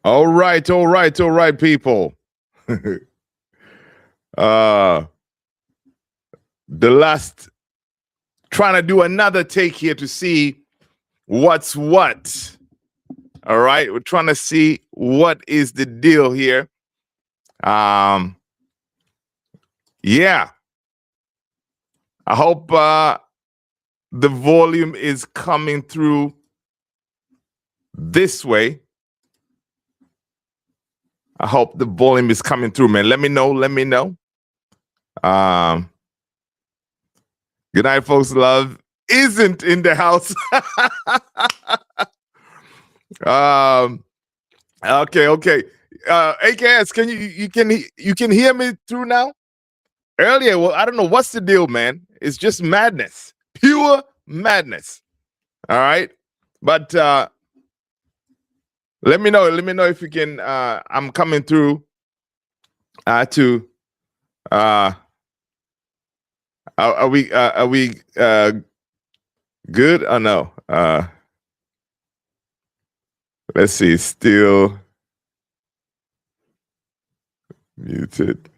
All right, people. uh the last trying to do another take here to see what's what. All right, we're trying to see what is the deal here. Um yeah, I hope the volume is coming through this way. I hope the volume is coming through, man. Let me know. Um Good night, folks. Love isn't in the house. um, okay. AKS, can you can hear me through now? Earlier, well, I don't know what's the deal, man. It's just madness, pure madness. All right, but let me know if you can. I'm coming through. To are we good or no? Let's see. Still muted.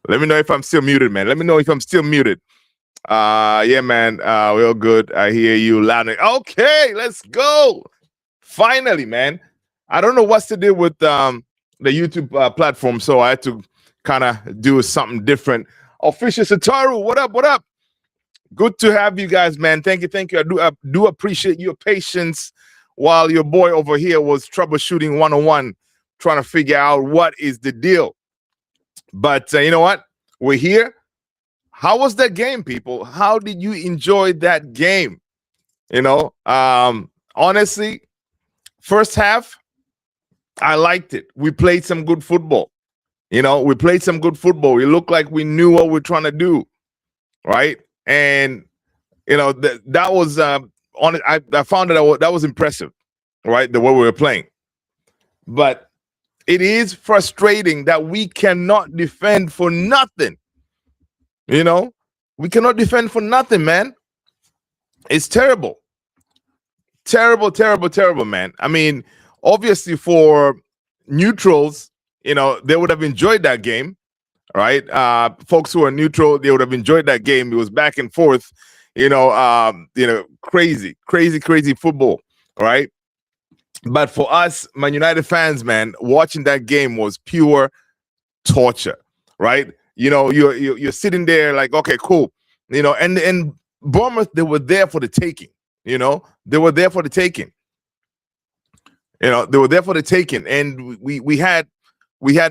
Let me know if I'm still muted, man. Let me know if I'm still muted. Yeah, man. We're all good. I hear you loud. Okay, let's go. Finally, man. I don't know what's to do with the YouTube platform, so I had to kind of do something different. Official Sataru, what up? What up? Good to have you guys, man. Thank you. I do appreciate your patience while your boy over here was troubleshooting 101, trying to figure out what is the deal. But you know what? We're here. How was that game, people? How did you enjoy that game? You know, honestly, first half, I liked it. We played some good football. You know, we played some good football. We looked like we knew what we're trying to do, right? And you know that was on. I found that was impressive, right? The way we were playing, but it is frustrating that we cannot defend for nothing. You know, we cannot defend for nothing, man. It's terrible. Terrible, man. I mean, obviously for neutrals, you know, they would have enjoyed that game, right? Folks who are neutral, they would have enjoyed that game. It was back and forth, crazy football, right? But for us, Man United fans, man, watching that game was pure torture, right? You know, you're sitting there like, okay, cool, you know, and Bournemouth, they were there for the taking. You know, they were there for the taking. You know, they were there for the taking, and we had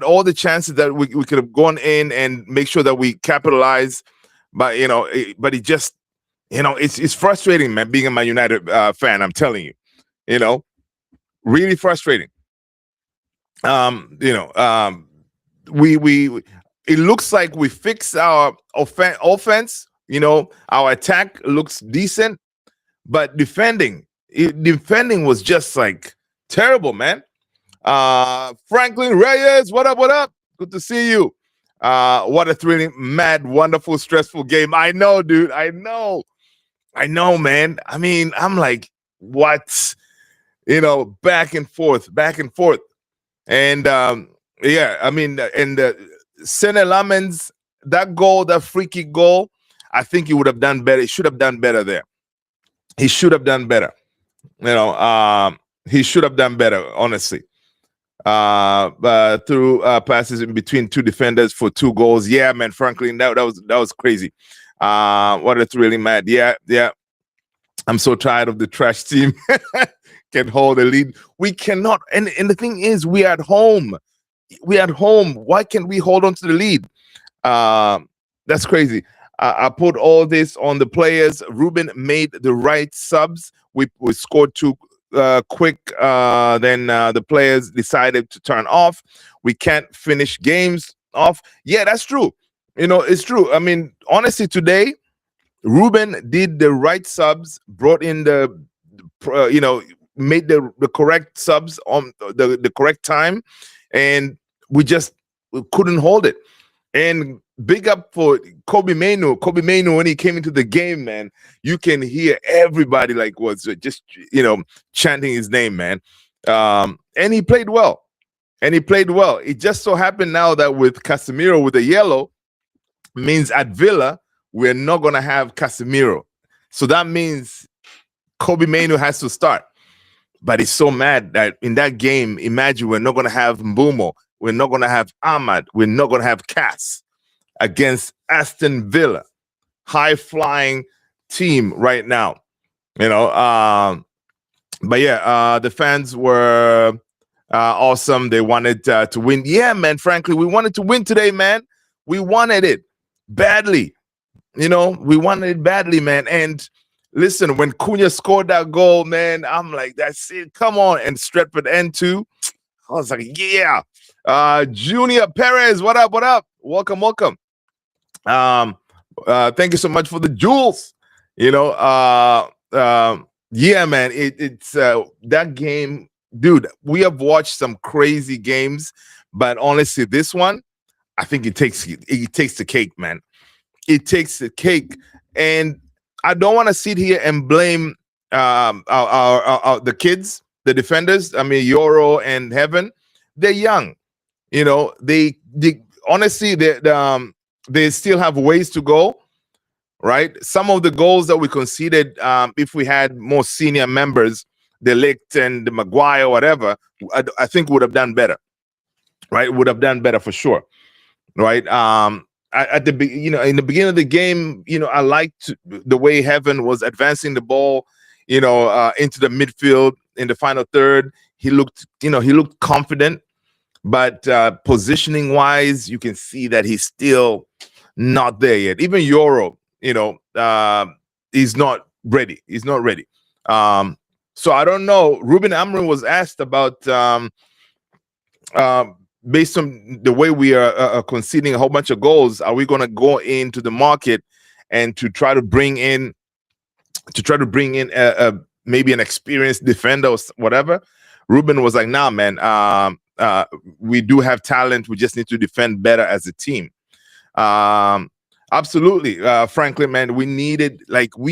all the chances that we could have gone in and make sure that we capitalize. But you know, but it just, you know, it's frustrating, man. Being a Man United fan, I'm telling you, you know, really frustrating. We it looks like we fixed our offense. You know, our attack looks decent. But defending was just like terrible, man. Franklin Reyes, what up? Good to see you. What a thrilling, mad, wonderful, stressful game. I know, dude. I know, man. I mean, I'm like, what? You know, back and forth. And yeah, I mean, and Sene Lamens, that goal, that free kick goal, I think he would have done better. He should have done better there. He should have done better. You know, he should have done better, honestly. But through passes in between two defenders for 2 goals. Yeah, man, Franklin, that was crazy. What it's really mad. Yeah. I'm so tired of the trash team. Can hold the lead. We cannot. And the thing is, we are at home. Why can't we hold on to the lead? That's crazy. I put all this on the players. Ruben made the right subs. We scored 2 quick. Then the players decided to turn off. We can't finish games off. Yeah, that's true. You know, it's true. I mean, honestly, today, Ruben did the right subs, brought in made the correct subs on the correct time, and we couldn't hold it. And big up for Kobe Mainu. Kobe Mainu, when he came into the game, man, you can hear everybody like was just chanting his name, man. And he played well. And he played well. It just so happened now that with Casemiro with the yellow means at Villa we're not gonna have Casemiro, so that means Kobe Mainu has to start. But he's so mad that in that game, imagine we're not gonna have Mbumo, we're not gonna have Ahmad, we're not gonna have Cass against Aston Villa, high flying team right now. But yeah, the fans were awesome. They wanted to win. Yeah, man. Frankly, we wanted to win today, man. We wanted it badly. We wanted it badly, man. And listen, when Cunha scored that goal, man, I'm like, that's it. Come on. And Stretford N2. I was like, yeah. Junior Perez, what up? What up? Welcome, welcome. Thank you so much for the jewels. Yeah, man. It's that game, dude. We have watched some crazy games, but honestly, this one, I think it takes the cake, man. It takes the cake, and I don't want to sit here and blame the kids, the defenders. I mean, Euro and Heaven, they're young. They honestly they still have ways to go. Right, some of the goals that we conceded, if we had more senior members, the Ligt and the Maguire, whatever, I think would have done better. Right, would have done better for sure. Right, at the in the beginning of the game, I liked the way Heaven was advancing the ball, into the midfield in the final third. He looked confident, but positioning wise, you can see that he's still not there yet. Even Euro, he's not ready. He's not ready. So I don't know. Ruben Amorim was asked about based on the way we are conceding a whole bunch of goals, are we going to go into the market and to try to bring in maybe an experienced defender or whatever? Ruben was like, nah, man. We do have talent. We just need to defend better as a team. Absolutely, frankly, man, we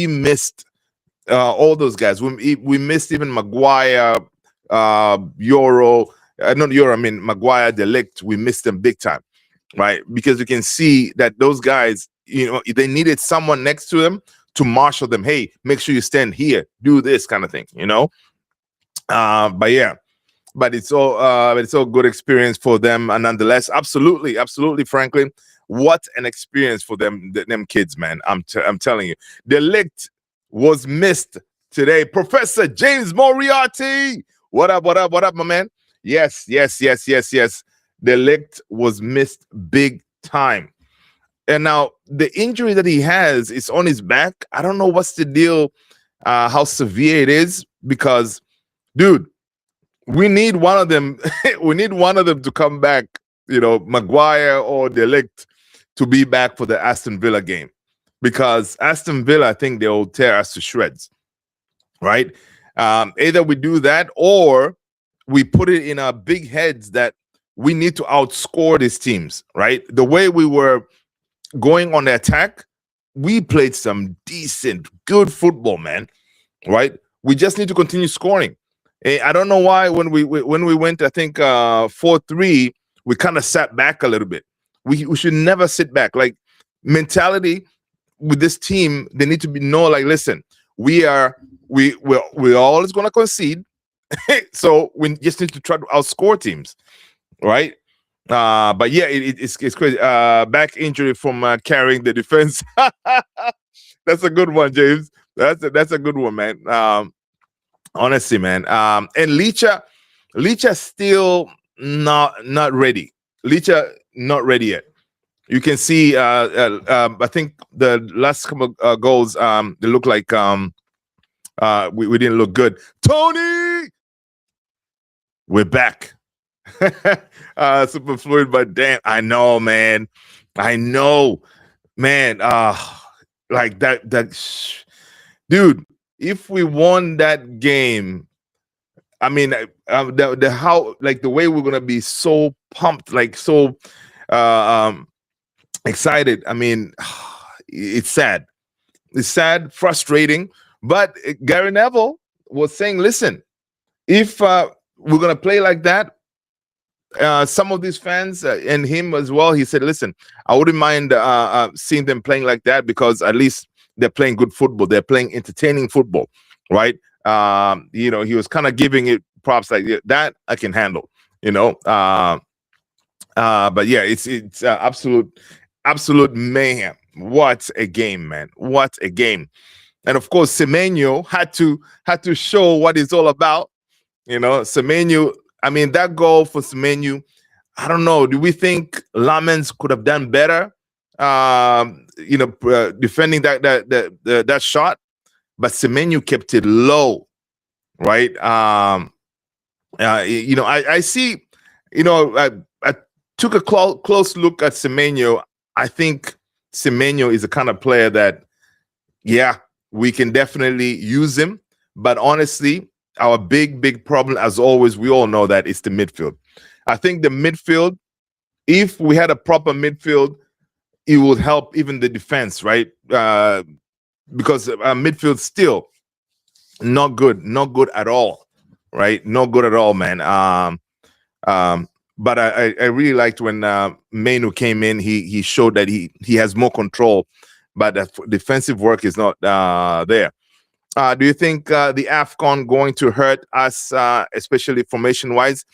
missed all those guys. We missed even Maguire, Euro, not Euro. I mean Maguire, De Ligt. We missed them big time, right? Because you can see that those guys, they needed someone next to them to marshal them. Hey, make sure you stand here, do this kind of thing, But yeah, but it's all good experience for them, and nonetheless, absolutely, frankly. What an experience for them kids, man. I'm telling you. The Ligt was missed today. Professor James Moriarty. What up, my man? Yes. The Ligt was missed big time. And now the injury that he has is on his back. I don't know what's the deal, how severe it is, because, dude, we need one of them. We need one of them to come back, Maguire or De Ligt, to be back for the Aston Villa game, because Aston Villa, I think they'll tear us to shreds, right? Either we do that or we put it in our big heads that we need to outscore these teams, right? The way we were going on the attack, we played some decent, good football, man, right? We just need to continue scoring. I don't know why when we went, I think 4-3, we kind of sat back a little bit. We should never sit back. Like, mentality with this team, they need to like, listen, we're always going to concede, so we just need to try to outscore teams, right? But yeah, it's crazy. Back injury from carrying the defense. That's a good one, James. That's a good one, man. Honestly, man. And Licha still not ready. Licha not ready yet. You can see. I think the last couple of goals, they look like we didn't look good. Tony, we're back. Super fluid, but damn, I know, man. Like that. Dude, if we won that game, I mean, the way we're gonna be so pumped, like so excited. I mean, it's sad. It's sad, frustrating. But Gary Neville was saying, listen, if we're going to play like that, some of these fans and him as well, he said, listen, I wouldn't mind seeing them playing like that because at least they're playing good football. They're playing entertaining football, right? He was kind of giving it props like, yeah, that I can handle, you know. But yeah, it's absolute mayhem. What a game, man! What a game! And of course, Semenyo had to show what it's all about. Semenyo. I mean, that goal for Semenyo. I don't know. Do we think Lamens could have done better? Defending that shot, but Semenyo kept it low, right? I see. I took a close look at Semenyo. I think Semenyo is the kind of player that, yeah, we can definitely use him. But honestly, our big problem, as always, we all know that it's the midfield. I think the midfield, if we had a proper midfield, it would help even the defense, right? Because midfield still not good at all, right? Not good at all, man. But I really liked when Mainu came in. He showed that he has more control, but the defensive work is not there. Do you think the AFCON going to hurt us, especially formation-wise?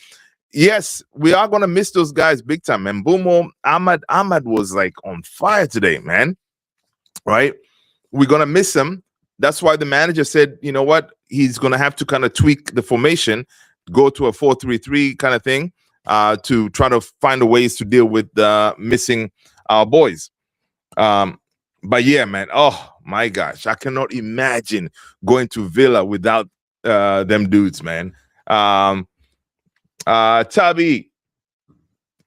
Yes, we are going to miss those guys big time. And Bumo, Ahmad was like on fire today, man. Right? We're going to miss him. That's why the manager said, you know what? He's going to have to kind of tweak the formation, go to a 4-3-3 kind of thing to try to find ways to deal with missing our boys. But yeah, man. Oh, my gosh. I cannot imagine going to Villa without them dudes, man. Tabi,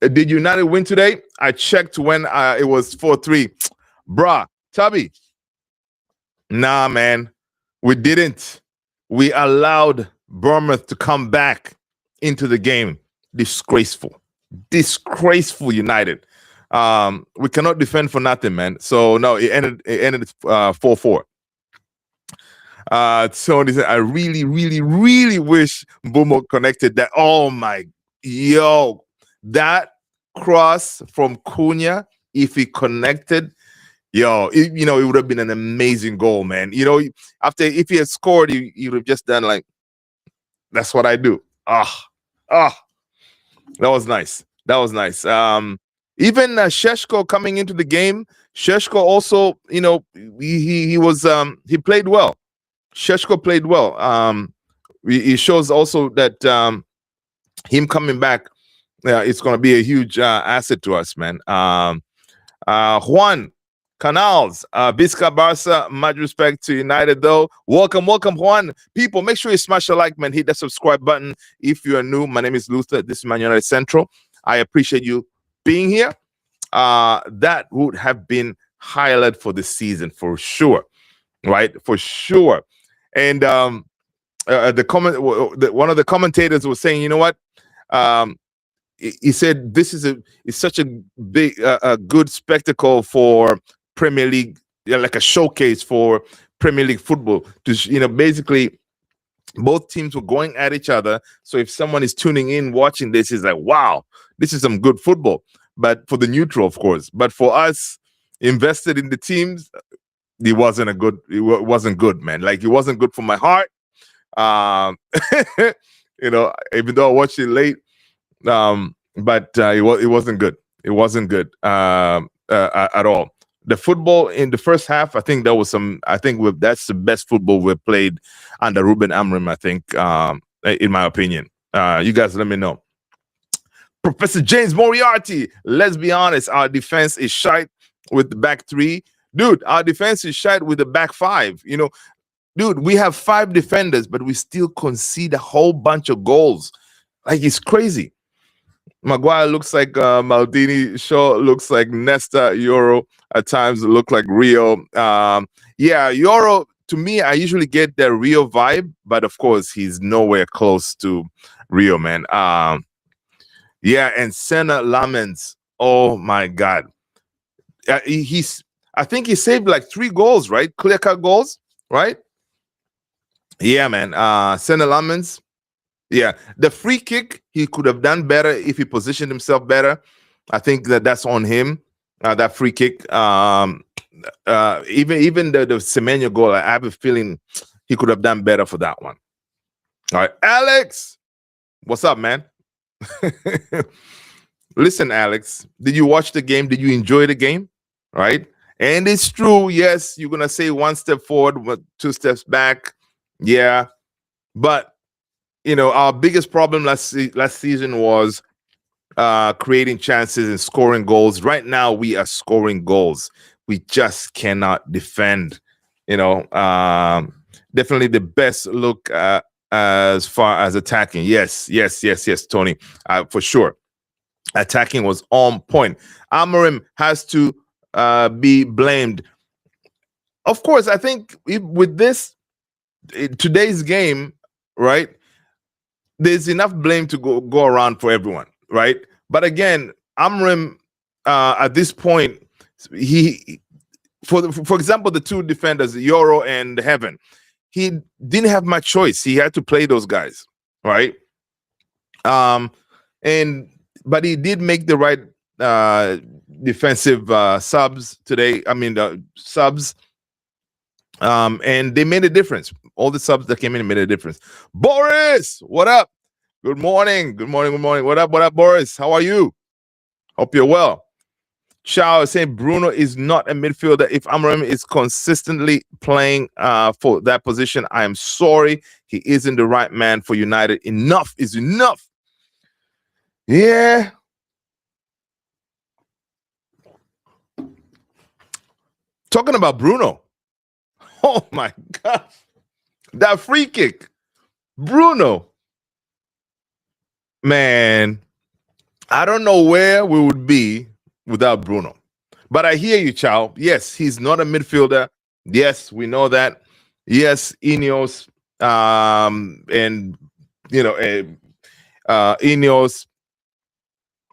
did United win today? I checked when it was 4-3. Bruh, Tabi. Nah, man. We didn't. We allowed Bournemouth to come back into the game. Disgraceful United. We cannot defend for nothing, man. So no, it ended 4-4. Tony said, I really wish Bumo connected that. Oh my, that cross from Cunha, if he connected, it would have been an amazing goal, man. If he had scored, he would have just done like, that's what I do. That was nice. Even Sheshko coming into the game, Sheshko also, he played well. Sheshko played well. It shows also that him coming back, it's going to be a huge asset to us, man. Juan Canals, Bisca Barca, much respect to United, though. Welcome, Juan. People, make sure you smash a like, man. Hit that subscribe button if you are new. My name is Luther. This is Man United Central. I appreciate you being here. That would have been highlight for the season for sure, right? For sure. And one of the commentators was saying, you know what? He said this is such a big, a good spectacle for Premier League, like a showcase for Premier League football. To basically, both teams were going at each other. So if someone is tuning in, watching this, is like, wow, this is some good football. But for the neutral, of course. But for us, invested in the teams, it wasn't good, man. Like, it wasn't good for my heart. Even though I watched it late, but it wasn't good. It wasn't good at all. The football in the first half, I think that's the best football we've played under Ruben Amorim, I think, in my opinion. You guys let me know. Professor James Moriarty, let's be honest, our defense is shite with the back three. Dude, our defense is shite with the back five. Dude, we have 5 defenders, but we still concede a whole bunch of goals. Like, it's crazy. Maguire looks like Maldini. Shaw looks like Nesta. Euro at times look like Rio. Euro, to me, I usually get the Rio vibe, but of course, he's nowhere close to Rio, man. And Senna Lamens. Oh my God. I think he saved like 3 goals, right? Clear cut goals, right? Yeah, man. Senna Lamens. Yeah, the free kick he could have done better if he positioned himself better. I think that's on him. That free kick. Even the Semenyo goal, I have a feeling he could have done better for that one. All right, Alex, what's up, man? Listen, Alex, did you watch the game? Did you enjoy the game? Right? And it's true. Yes, you're gonna say 1 step forward, 2 steps back. Yeah, but our biggest problem last season was creating chances and scoring goals. Right now, we are scoring goals. We just cannot defend. Definitely the best look as far as attacking. Yes, Tony, for sure. Attacking was on point. Amorim has to be blamed. Of course, I think with today's game, right, there's enough blame to go around for everyone, right? But again, Amorim at this point, for example, the 2 defenders, Euro and Heaven, he didn't have much choice. He had to play those guys, right? But he did make the right defensive subs today. I mean, subs, and they made a difference. All the subs that came in made a difference. Boris, what up? Good morning. What up, Boris? How are you? Hope you're well. Chow is saying Bruno is not a midfielder. If Amorim is consistently playing for that position, I am sorry. He isn't the right man for United. Enough is enough. Yeah. Talking about Bruno. Oh my God. That free kick. Bruno. Man, I don't know where we would be without Bruno. But I hear you, Chow. Yes, he's not a midfielder. Yes, we know that. Yes, Ineos, and Ineos,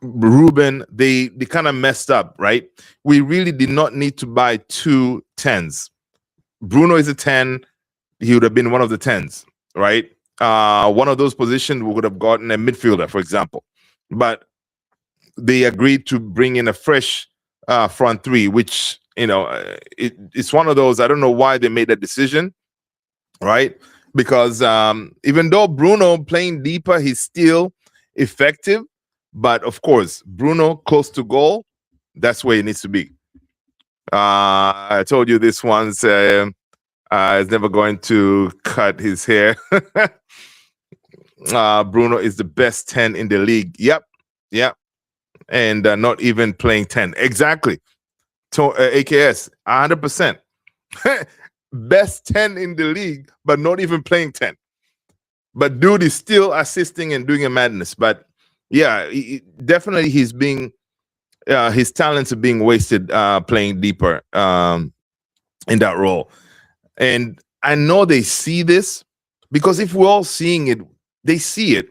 Ruben, they kind of messed up, right? We really did not need to buy 2 10s. Bruno is a 10. He would have been one of the 10s, right? One of those positions we would have gotten a midfielder, for example. But they agreed to bring in a fresh front 3, which, it's one of those, I don't know why they made that decision, right? Because even though Bruno playing deeper, he's still effective. But of course, Bruno close to goal, that's where he needs to be. I told you this once, is never going to cut his hair. Bruno is the best 10 in the league. Yep. And not even playing 10. Exactly. AKS, 100%. Best 10 in the league, but not even playing 10. But dude is still assisting and doing a madness. But yeah, definitely he's being, his talents are being wasted playing deeper in that role. And I know they see this, because if we're all seeing it, they see it.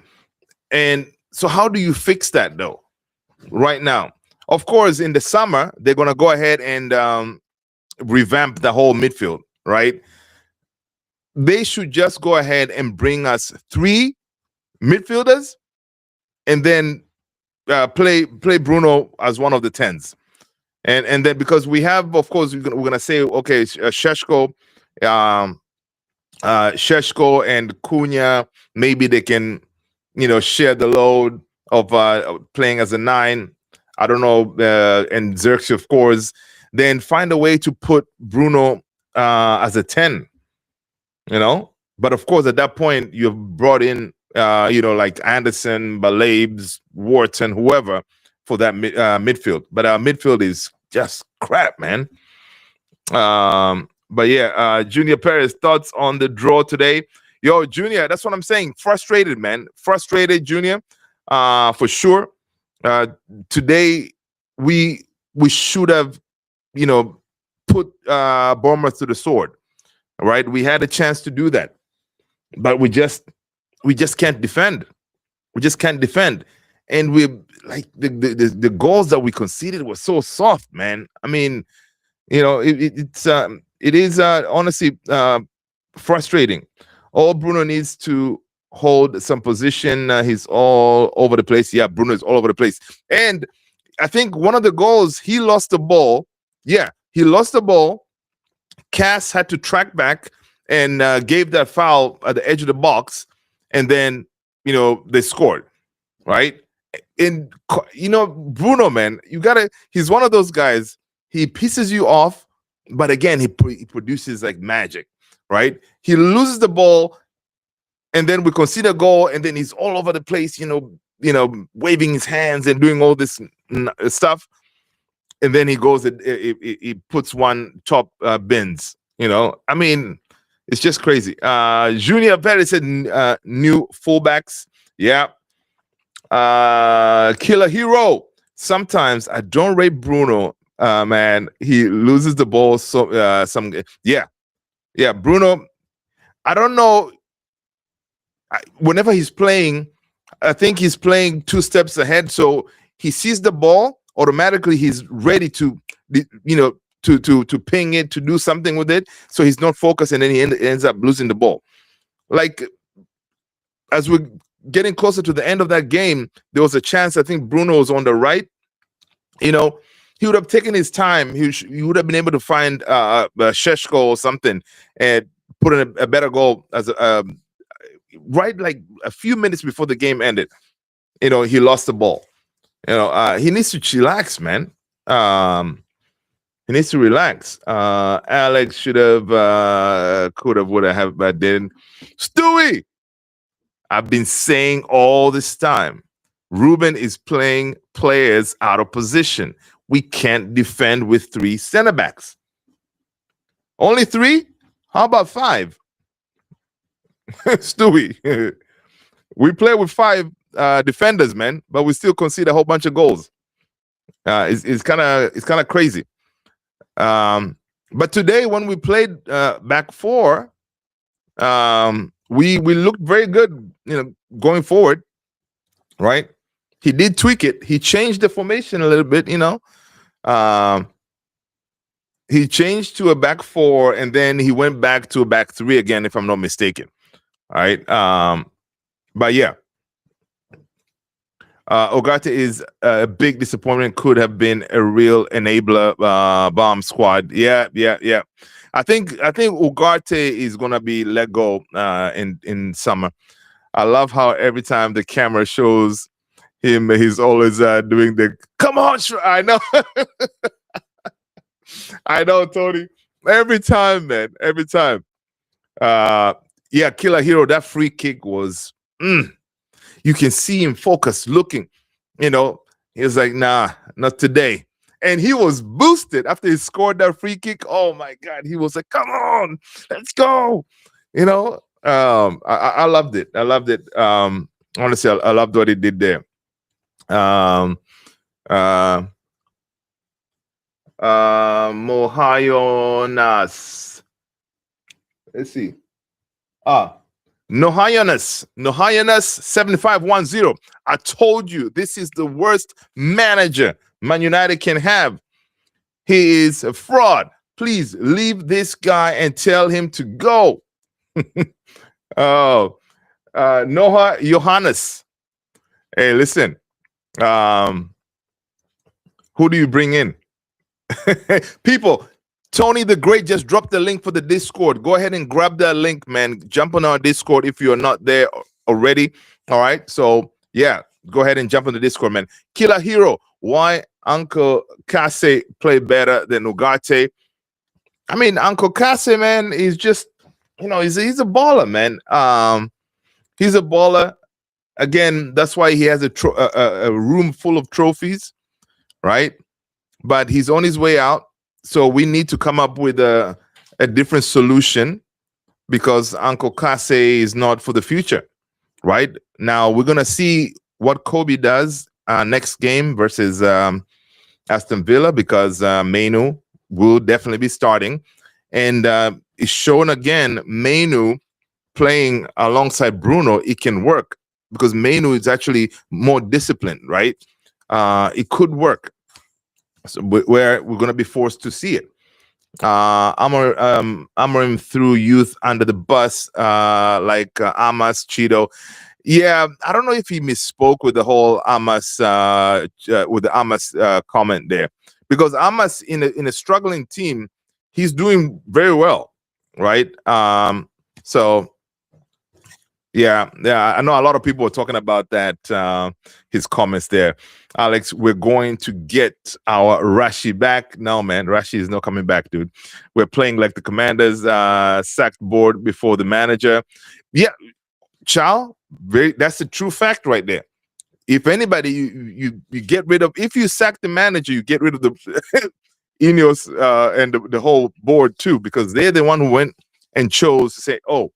And so how do you fix that though? Right now, of course, in the summer, they're going to go ahead and revamp the whole midfield, right? They should just go ahead and bring us 3 midfielders and then play Bruno as one of the 10s. And then, because we have, of course, we're going to say, okay, Sheshko and Cunha, maybe they can, share the load of playing as a 9. I don't know, and Xerxes, of course. Then find a way to put Bruno as a 10. But of course, at that point, you've brought in, like Anderson, Balabes, Wharton, whoever for that midfield. But our midfield is just crap, man. But yeah, Junior Perez, thoughts on the draw today? Yo, Junior, that's what I'm saying. Frustrated, man. Frustrated, Junior, for sure. Today, we should have, put Bournemouth to the sword, right? We had a chance to do that, but we just can't defend. We just can't defend. and we like the goals that we conceded were so soft, man. I mean, it is honestly frustrating. All Bruno needs to hold some position. He's all over the place. Yeah, Bruno is all over the place. And I think one of the goals, he lost the ball. Yeah, he lost the ball. Cass had to track back and gave that foul at the edge of the box. And then, they scored, right? And, Bruno, man, he's one of those guys. He pisses you off, but again, he produces like magic, right? He loses the ball, and then we concede a goal, and then he's all over the place, waving his hands and doing all this stuff. And then he goes and he puts one top bins. I mean, it's just crazy. Junior Perez said new fullbacks. Yeah. Killer Hero. Sometimes I don't rate Bruno. Man, he loses the ball. So Bruno. I don't know. Whenever he's playing, I think he's playing 2 steps ahead. So he sees the ball, automatically he's ready to ping it, to do something with it. So he's not focused, and then he ends up losing the ball. Like, as we're getting closer to the end of that game, there was a chance. I think Bruno was on the right. He would have taken his time. He would have been able to find Sheshko or something and put in a better goal as right like a few minutes before the game ended. He lost the ball. He needs to chillax, man. He needs to relax. Alex should have, could have, would have, but didn't. Stewie, I've been saying all this time, Ruben is playing players out of position. We can't defend with 3 center backs. Only 3? How about 5? Stewie, we play with 5 defenders, man, but we still concede a whole bunch of goals. It's kind of crazy. But today, when we played back 4, we looked very good, going forward, right? He did tweak it. He changed the formation a little bit, he changed to a back 4, and then he went back to a back 3 again, if I'm not mistaken. All right. But yeah. Ugarte is a big disappointment. Could have been a real enabler bomb squad. Yeah. I think Ugarte is gonna be let go in summer. I love how every time the camera shows him, he's always doing the come on. I know. I know, Tony. Every time, man. Every time. Killer Hero. That free kick was. You can see him focused, looking. He was like, nah, not today. And he was boosted after he scored that free kick. Oh my God. He was like, come on, let's go. I loved it. I loved it. Honestly, I loved what he did there. Mohayonas. Let's see. Nohayanas 7510. I told you this is the worst manager Man United can have. He is a fraud. Please leave this guy and tell him to go. Noah Johannes. Hey, listen. Who do you bring in? People, Tony the Great just dropped the link for the Discord. Go ahead and grab that link, man. Jump on our Discord if you're not there already. All right. So, yeah, go ahead and jump on the Discord, man. Killer Hero, why Uncle Kase play better than Ugarte? I mean, Uncle Kase, man, is just, he's a baller, man. He's a baller. Again, that's why he has a room full of trophies, right? But he's on his way out. So we need to come up with a different solution because Uncle Kase is not for the future, right? Now we're going to see what Kobe does next game versus Aston Villa because Mainu will definitely be starting. And it's shown again, Mainu playing alongside Bruno, it can work. because Mainu is actually more disciplined, right? It could work. So we're going to be forced to see it. Amorim threw youth under the bus, like Amas, Cheeto. Yeah, I don't know if he misspoke with the whole Amas, with the Amas comment there, because Amas in a struggling team, he's doing very well, right? So yeah, I know a lot of people are talking about that, his comments there. Alex, we're going to get our Rashi back. No, man, Rashi is not coming back, dude. We're playing like the Commanders, sacked board before the manager. Yeah, Chow, that's the true fact right there. If anybody, you get rid of, if you sack the manager, you get rid of the Ineos and the whole board too, because they're the one who went and chose to say, oh,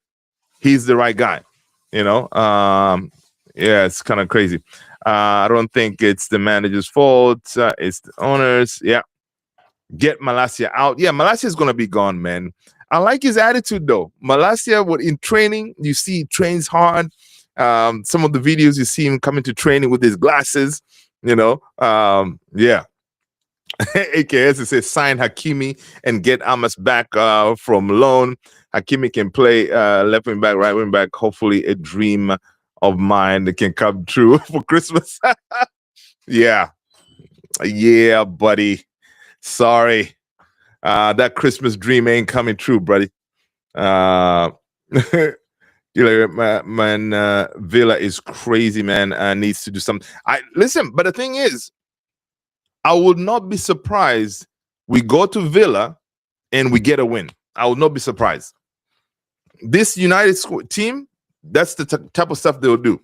he's the right guy. Yeah, it's kind of crazy. I don't think it's the manager's fault. It's the owners. Yeah. Get Malacia out. Yeah, Malacia is going to be gone, man. I like his attitude, though. Malacia, in training, you see he trains hard. Some of the videos you see him coming to training with his glasses, yeah. AKS, it says sign Hakimi and get Amas back from loan. Hakimi can play left wing back, right wing back. Hopefully, a dream of mine that can come true for Christmas. Yeah, buddy. Sorry, that Christmas dream ain't coming true, buddy. Villa is crazy, man. Needs to do something. Listen, but the thing is, I would not be surprised we go to Villa and we get a win. I would not be surprised. This United team, that's the type of stuff they'll do.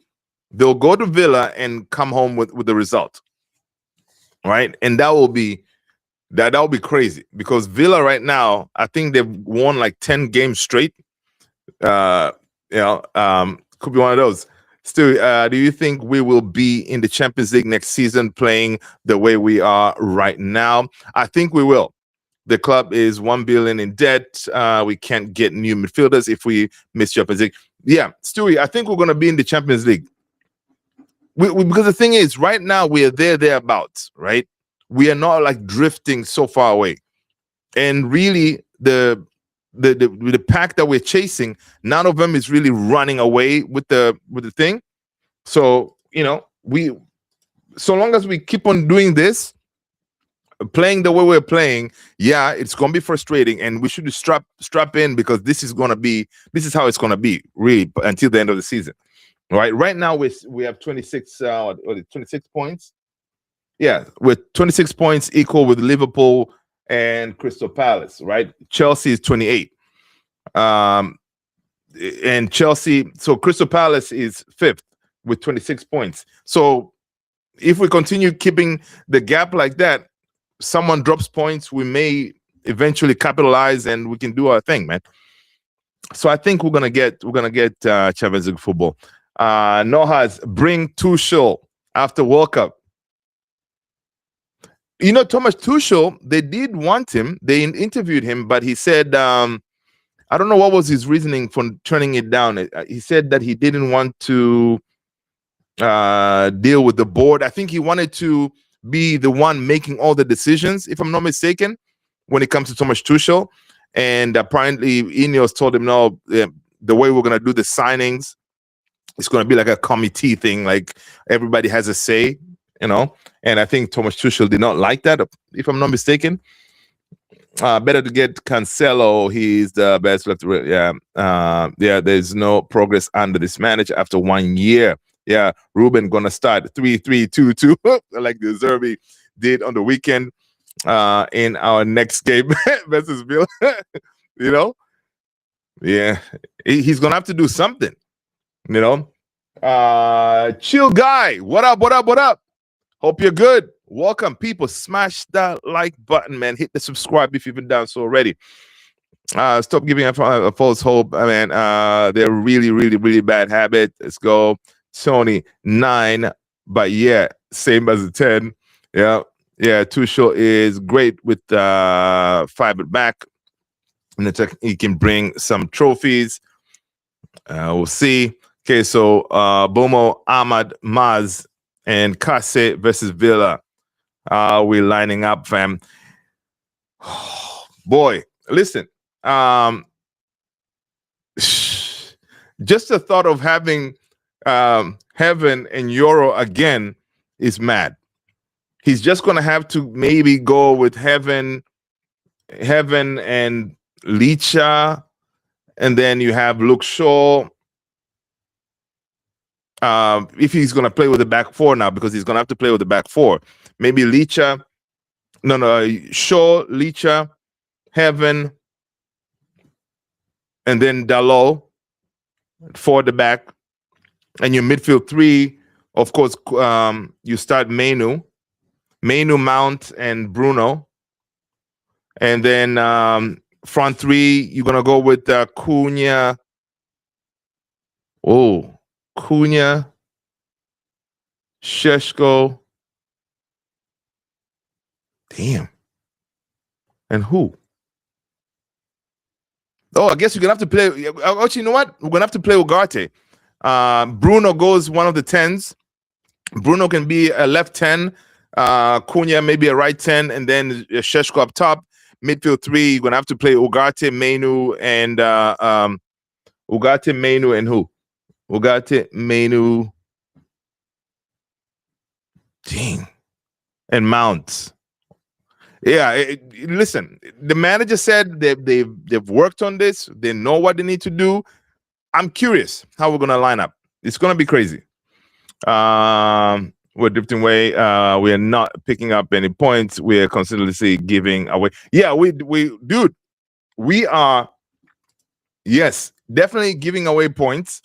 They'll go to Villa and come home with the result, right? And that will be crazy, because Villa right now, I think they've won like 10 games straight. Could be one of those. Still, do you think we will be in the Champions League next season playing the way we are right now? I think we will. The club is 1 billion in debt. We can't get new midfielders if we miss Champions League. Yeah, Stewie, I think we're going to be in the Champions League. Because the thing is, right now we are thereabouts, right? We are not like drifting so far away. And really, the pack that we're chasing, none of them is really running away with the thing. So, so long as we keep on doing this, playing the way we're playing, yeah, it's gonna be frustrating, and we should strap in, because this is how it's gonna be really until the end of the season. Right now we have 26 points. Yeah, with 26 points, equal with Liverpool and Crystal Palace, right? Chelsea is 28. And Chelsea, so Crystal Palace is 5th with 26 points. So if we continue keeping the gap like that, someone drops points, we may eventually capitalize and we can do our thing, man. So I think we're gonna get Champions League football. Nohas, bring Tuchel after World Cup. Thomas Tuchel, they did want him. They interviewed him, but he said, I don't know what was his reasoning for turning it down. He said that he didn't want to deal with the board. I think he wanted to be the one making all the decisions, if I'm not mistaken, when it comes to Thomas Tuchel. And apparently Ineos told him, no, the way we're going to do the signings, it's going to be like a committee thing, like everybody has a say, and I think Thomas Tuchel did not like that, if I'm not mistaken. Better to get Cancelo. He's the best left. Yeah. There's no progress under this manager after 1 year. Yeah, Ruben gonna start 3-3-2-2 like the Zerbi did on the weekend in our next game versus Villa. Yeah, he's gonna have to do something. Chill guy, what up? Hope you're good. Welcome, people. Smash that like button, man. Hit the subscribe if you've been done so already. Stop giving a false hope. Man, they're really, really, really bad habit. Let's go. Sony 9, but yeah, same as a 10. Yeah. Tuchel is great with 5 at back. And he can bring some trophies. We'll see. Okay, so Bomo, Ahmad, Maz, and Kase versus Villa. We're lining up, fam. Boy, listen. Just the thought of having Heaven and Euro again is mad. He's just gonna have to maybe go with Heaven and Licha, and then you have Luke Shaw. If he's gonna play with the back four now, because he's gonna have to play with the back four. Maybe Licha, Shaw, Licha, Heaven, and then Dalot for the back, and your midfield three. Of course, you start Manu, Mount, and Bruno, and then front three. You're gonna go with Cunha. Oh, Cunha, Sheshko. Damn. And who? Oh, I guess you're gonna have to play. Actually, you know what? We're gonna have to play Ugarte. Bruno goes one of the 10s. Bruno can be a left 10. Cunha maybe a right 10, and then Sheshko up top. Midfield three, you're gonna have to play Ugarte, Manu, and Ugarte, Manu, and who? Ugarte, Manu. Dang. And Mount. Yeah, listen. The manager said they've worked on this. They know what they need to do. I'm curious how we're gonna line up. It's gonna be crazy. We're drifting away. We are not picking up any points. We are constantly giving away. Yeah, we dude, we are, yes, definitely giving away points.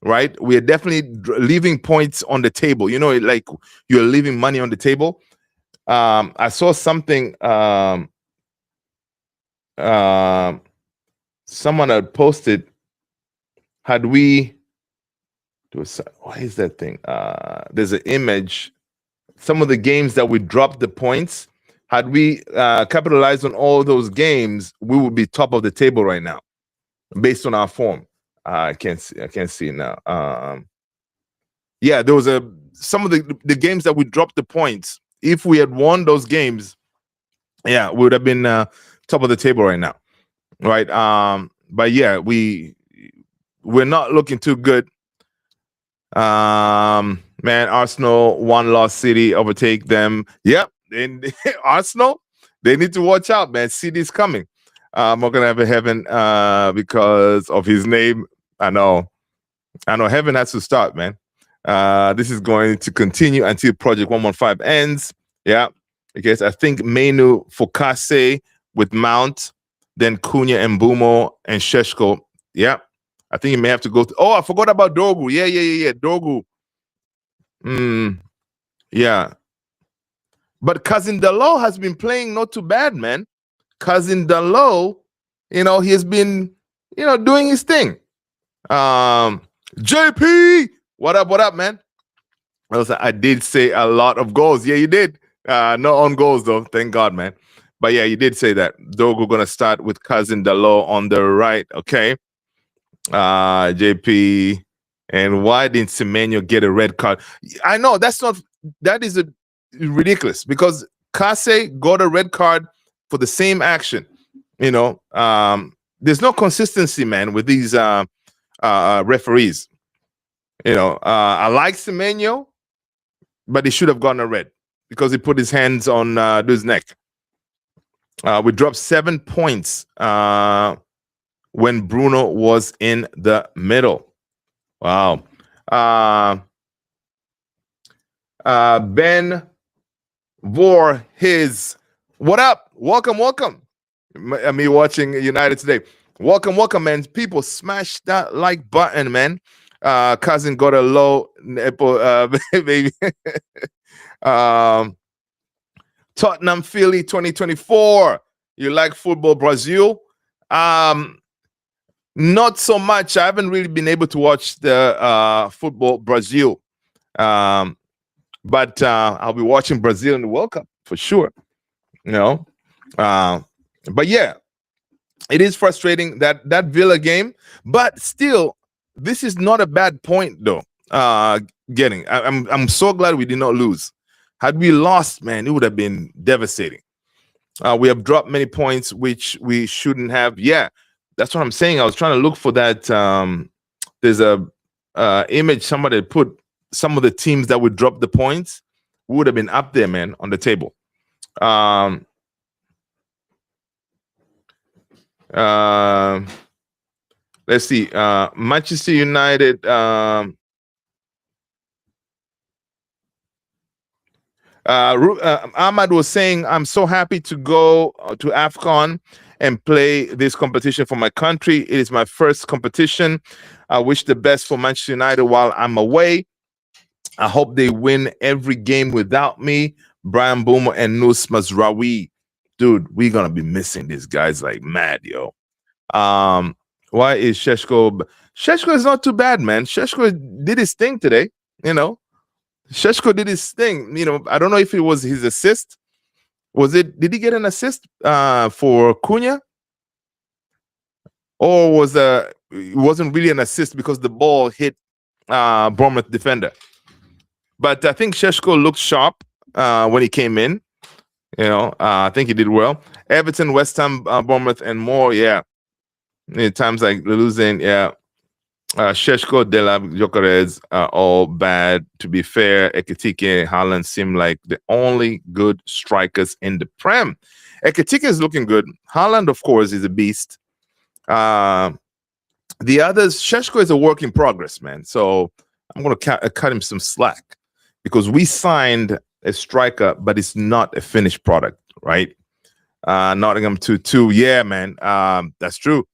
Right? We are definitely leaving points on the table. You know, like you're leaving money on the table. I saw something. Someone had posted. Had we? What is that thing? There's an image. Some of the games that we dropped the points. Had we capitalized on all those games, we would be top of the table right now, based on our form. I can't see it now. Yeah, there was some of the games that we dropped the points. If we had won those games, yeah, we would have been top of the table right now, right? But yeah, we're not looking too good. Man, Arsenal 1-loss, City overtake them. Yep, and Arsenal, they need to watch out, man. City's coming. I'm not gonna have a Heaven because of his name. I know. Heaven has to start, man. This is going to continue until Project 115 ends. Yeah, because I think Manu for Kase with Mount, then Cunha and Bumo and Sheshko. Yeah, I think you may have to go. Oh, I forgot about Dogu. Yeah. Dogu. Yeah. But Cousin Dalot has been playing not too bad, man. Cousin Dalot, he has been, doing his thing. JP, what up, man? I did say a lot of goals. Yeah, you did. No on goals though, thank God, man. But yeah, you did say that. Dogu gonna start with Cousin Dalot on the right. Okay. JP, and why didn't Semenyo get a red card? I know that is ridiculous, because Kase got a red card for the same action. There's no consistency, man, with these referees. I like Semenyo, but he should have gotten a red because he put his hands on dude's neck. We dropped 7 points when Bruno was in the middle. Wow. Ben Voorhis, what up? Welcome. Me watching United today. Welcome, man. People, smash that like button, man. Cousin got a low baby. Tottenham Philly 2024. You like football, Brazil? Not so much. I haven't really been able to watch the football Brazil. But I'll be watching Brazil in the World Cup for sure. But yeah, it is frustrating that Villa game, but still this is not a bad point though. I'm so glad we did not lose. Had we lost, man, it would have been devastating. We have dropped many points which we shouldn't have. Yeah, that's what I'm saying. I was trying to look for that. There's a image somebody put, some of the teams that would drop the points would have been up there, man, on the table. Let's see. Manchester United. Ahmad was saying, I'm so happy to go to AFCON and play this competition for my country. It is my first competition. I wish the best for Manchester United while I'm away. I hope they win every game without me. Brian Boomer and Nus Mazraoui. Dude, we're going to be missing these guys like mad, yo. Why is Šeško? Šeško is not too bad, man. Šeško did his thing today, you know. Šeško did his thing. You know, I don't know if it was his assist. Did he get an assist for Cunha? Or it wasn't really an assist because the ball hit Bournemouth defender. But I think Šeško looked sharp when he came in. You know, I think he did well. Everton, West Ham, Bournemouth, and more. Yeah, in times like losing. Yeah, Šeško, Delap, Gyökeres are all bad. To be fair, Ekitike, Haaland seem like the only good strikers in the Prem. Ekitike is looking good. Haaland, of course, is a beast. The others, Šeško is a work in progress, man. So I'm going to cut him some slack because we signed a striker, but it's not a finished product, right? Nottingham 2-2. Yeah, man. That's true.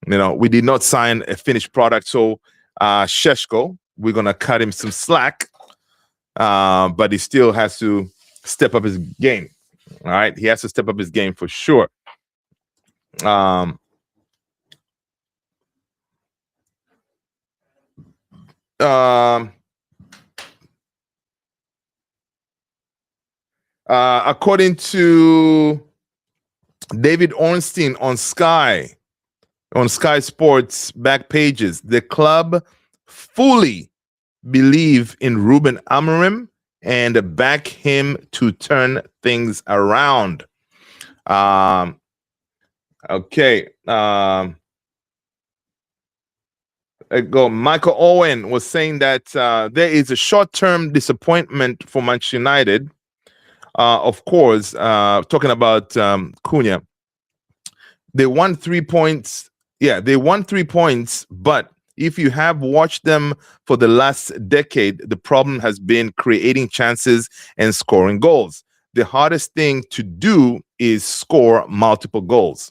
You know, we did not sign a finished product. So Šeško, we're going to cut him some slack, but he still has to step up his game. All right. He has to step up his game for sure. According to David Ornstein on Sky Sports back pages, the club fully believe in Ruben Amorim and back him to turn things around. Okay. Michael Owen was saying that there is a short-term disappointment for Manchester United. Of course, talking about Cunha. They won 3 points. Yeah, they won 3 points, but if you have watched them for the last decade, the problem has been creating chances and scoring goals. The hardest thing to do is score multiple goals.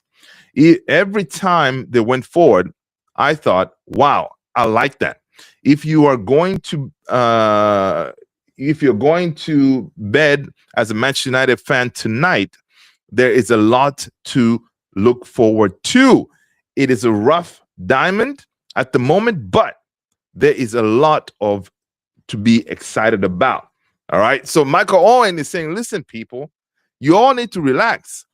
Every time they went forward, I thought, wow, I like that. If you're going to bed as a Manchester United fan tonight, there is a lot to look forward to. It is a rough diamond at the moment, but there is a lot to be excited about. All right. So Michael Owen is saying, listen, people, you all need to relax.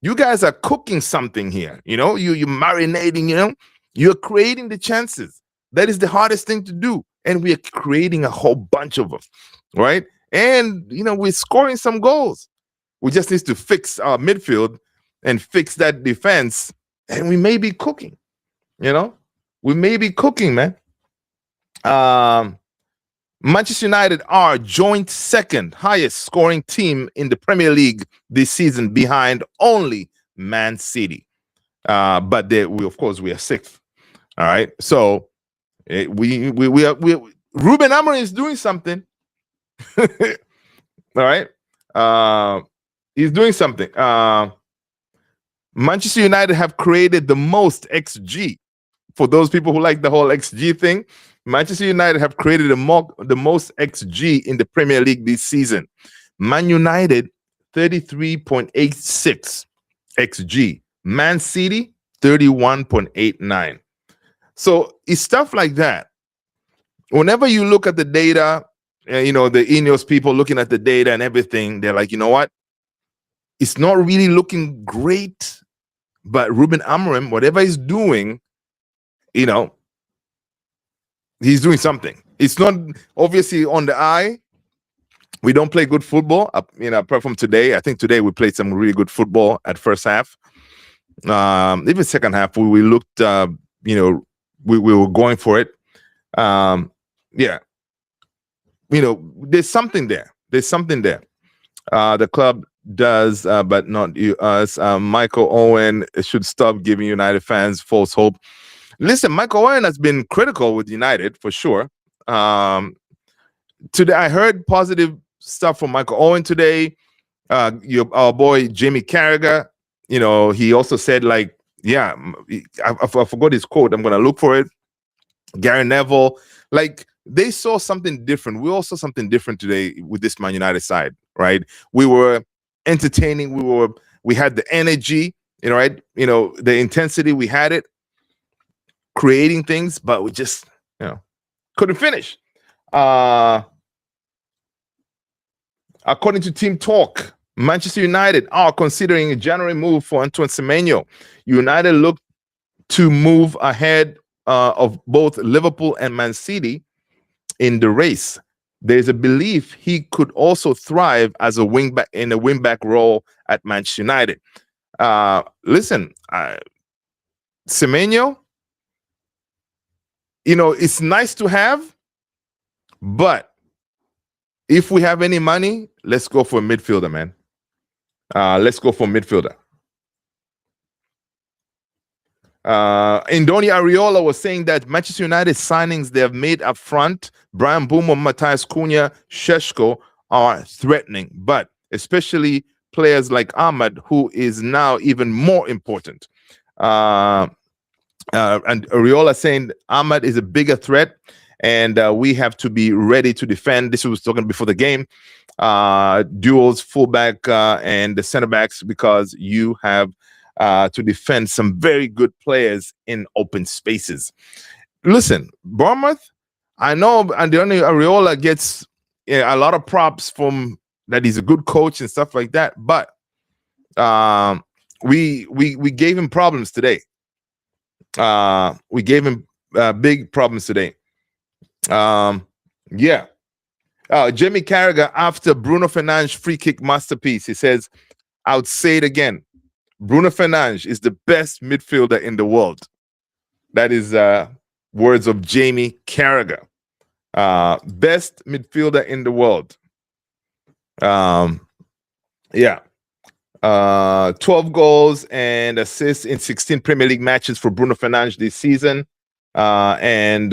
You guys are cooking something here. You know, you're marinating, you know, you're creating the chances. That is the hardest thing to do. And we are creating a whole bunch of them. Right. And, you know, we're scoring some goals. We just need to fix our midfield and fix that defense. And we may be cooking, you know, we may be cooking, man. Manchester United are joint second highest scoring team in the Premier League this season behind only Man City. But of course, we are sixth. All right. So we Ruben Amorim is doing something. All right. He's doing something. Manchester United have created the most XG. For those people who like the whole XG thing, Manchester United have created the most XG in the Premier League this season. Man United, 33.86 XG. Man City, 31.89. So it's stuff like that. Whenever you look at the data, you know, the Ineos people looking at the data and everything, they're like, you know what? It's not really looking great, but Ruben Amorim, whatever he's doing, you know, He's doing something. It's not obviously on the eye. We don't play good football, apart from today. I think today we played some really good football at first half. Even second half, we looked, we were going for it. Yeah, there's something there. There's something there. The club does, but not you, us. Michael Owen should stop giving United fans false hope. Listen, Michael Owen has been critical with United for sure. Today, I heard positive stuff from Michael Owen today. Our boy Jamie Carragher, he also said I forgot his quote. I'm gonna look for it. Gary Neville, they saw something different. We all saw something different today with this Man United side, right? We were entertaining. We had the energy, right? The intensity. We had it, creating things, but we just, couldn't finish. According to Team Talk, Manchester United are considering a January move for Antoine Semenyo. United look to move ahead of both Liverpool and Man City in the race. There's a belief he could also thrive as a wingback in a wingback role at Manchester United. Listen, Semenyo, it's nice to have, but if we have any money, let's go for a midfielder, man. Let's go for a midfielder. Indoni Ariola was saying that Manchester United signings they have made up front, Brian Boomer, Matthias Cunha, Sheshko, are threatening, but especially players like Ahmad, who is now even more important. And Ariola saying Ahmad is a bigger threat, and we have to be ready to defend. This was talking before the game. Duels, fullback, and the center backs, because you have to defend some very good players in open spaces. Listen, Bournemouth, I know Andoni Ariola gets a lot of props from that he's a good coach and stuff like that, but we gave him problems today. We gave him big problems today. Jamie Carragher after Bruno Fernandes free kick masterpiece. He says, I would say it again. Bruno Fernandes is the best midfielder in the world. That is words of Jamie Carragher. Best midfielder in the world. 12 goals and assists in 16 Premier League matches for Bruno Fernandes this season. And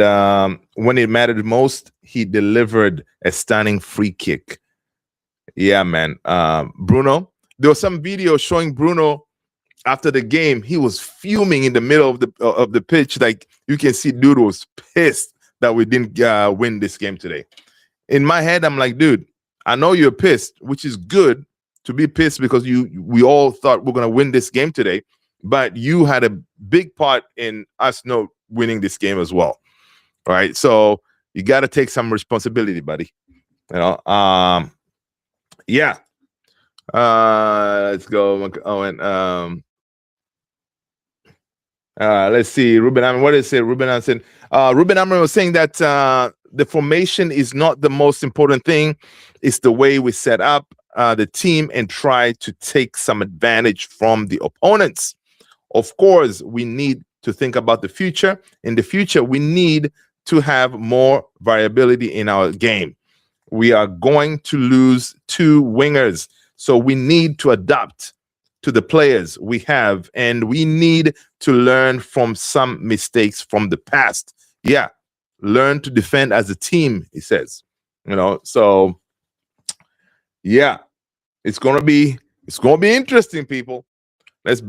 when it mattered most, he delivered a stunning free kick. Yeah, man. Bruno, there was some video showing Bruno after the game. He was fuming in the middle of the pitch. Like, you can see dude was pissed that we didn't win this game today. In my head, I'm like, dude, I know you're pissed, which is good to be pissed, because we all thought we're going to win this game today, but you had a big part in us not winning this game as well. All right, so you got to take some responsibility, buddy. Let's go. Let's see. Ruben Amram, what did it say? Ruben Amram was saying that the formation is not the most important thing. It's the way we set up the team and try to take some advantage from the opponents. Of course, we need to think about the future. In the future, we need to have more variability in our game. We are going to lose 2 wingers, so we need to adapt to the players we have, and we need to learn from some mistakes from the past. Yeah, learn to defend as a team, he says. So yeah, it's gonna be interesting, people. Let's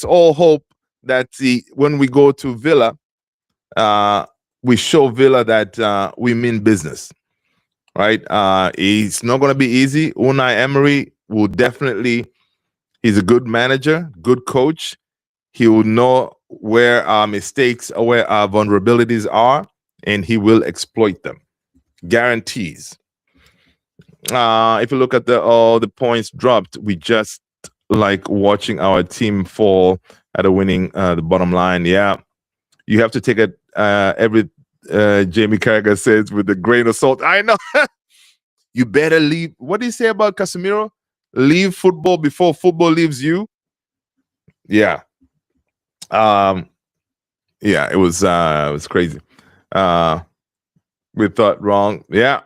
all hope that when we go to Villa, we show Villa that we mean business, right? It's not going to be easy. Unai Emery will definitely, he's a good manager, good coach. He will know where our mistakes, where our vulnerabilities are, and he will exploit them. Guarantees. If you look at all the points dropped, we just like watching our team fall at a winning the bottom line. Yeah, you have to take Jamie Carragher says with a grain of salt. I know. You better leave. What do you say about Casemiro? Leave football before football leaves you. Yeah. Yeah, it was crazy. We thought wrong. Yeah.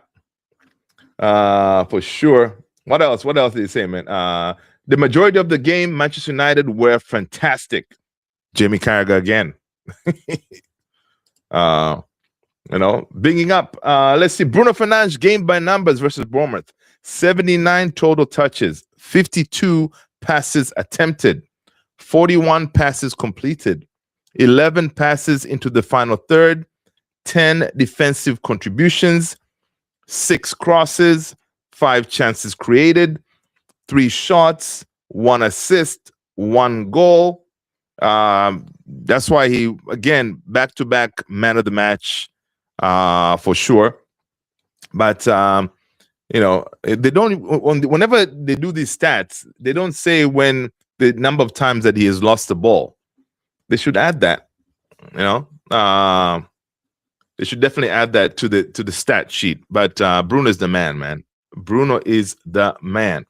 For sure. What else? What else did he say, man? The majority of the game, Manchester United were fantastic. Jamie Carragher again. Bigging up. Let's see. Bruno Fernandes game by numbers versus Bournemouth. 79 total touches, 52 passes attempted, 41 passes completed, 11 passes into the final third, 10 defensive contributions, 6 crosses, 5 chances created, 3 shots, 1 assist, 1 goal. That's why he, again, back-to-back man of the match for sure. But, they don't, whenever they do these stats, they don't say when the number of times that he has lost the ball. They should add that, they should definitely add that to the stat sheet. But Bruno is the man. Bruno is the man.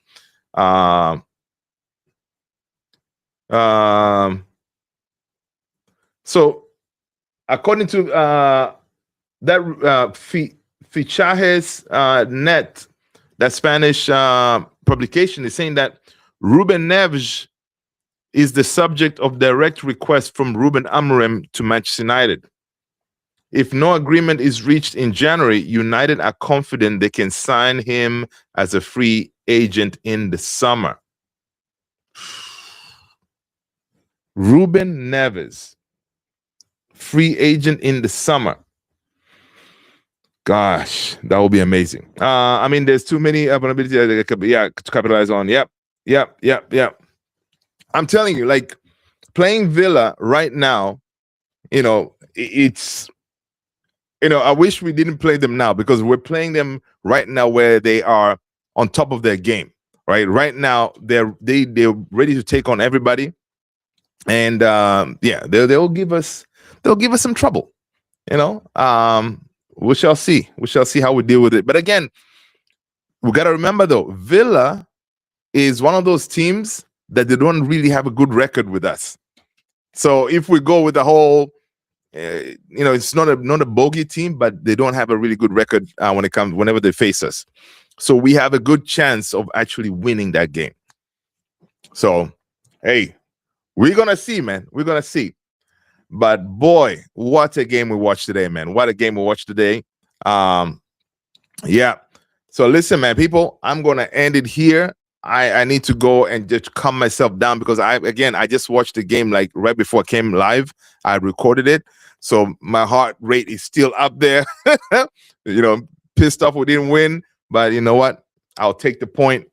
So according to that Fichajes Net, that Spanish publication, is saying that Ruben Neves is the subject of direct request from Ruben Amorim to Manchester United. If no agreement is reached in January, United are confident they can sign him as a free agent in the summer. Ruben Neves, free agent in the summer. Gosh, that would be amazing. There's too many vulnerabilities to capitalize on. Yep. I'm telling you, like, playing Villa right now, it's, I wish we didn't play them now, because we're playing them right now where they are on top of their game, right? Right now, they're ready to take on everybody. And they'll give us some trouble, we shall see. We shall see how we deal with it. But again, we got to remember, though, Villa is one of those teams that they don't really have a good record with us. So if we go with the whole, it's not a bogey team, but they don't have a really good record whenever they face us. So we have a good chance of actually winning that game. So, hey, we're going to see, man. We're going to see. But boy, what a game we watched today, man. What a game we watched today. Yeah. So listen, man, people, I'm going to end it here. I need to go and just calm myself down, because I just watched the game like right before I came live. I recorded it. So my heart rate is still up there. Pissed off we didn't win. But you know what? I'll take the point.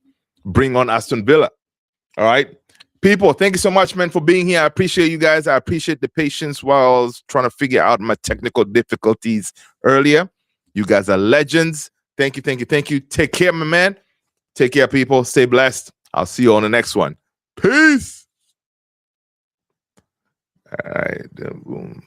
Bring on Aston Villa. All right. People, thank you so much, man, for being here. I appreciate you guys. I appreciate the patience while I was trying to figure out my technical difficulties earlier. You guys are legends. Thank you. Take care, my man. Take care, people. Stay blessed. I'll see you on the next one. Peace. All right. Boom.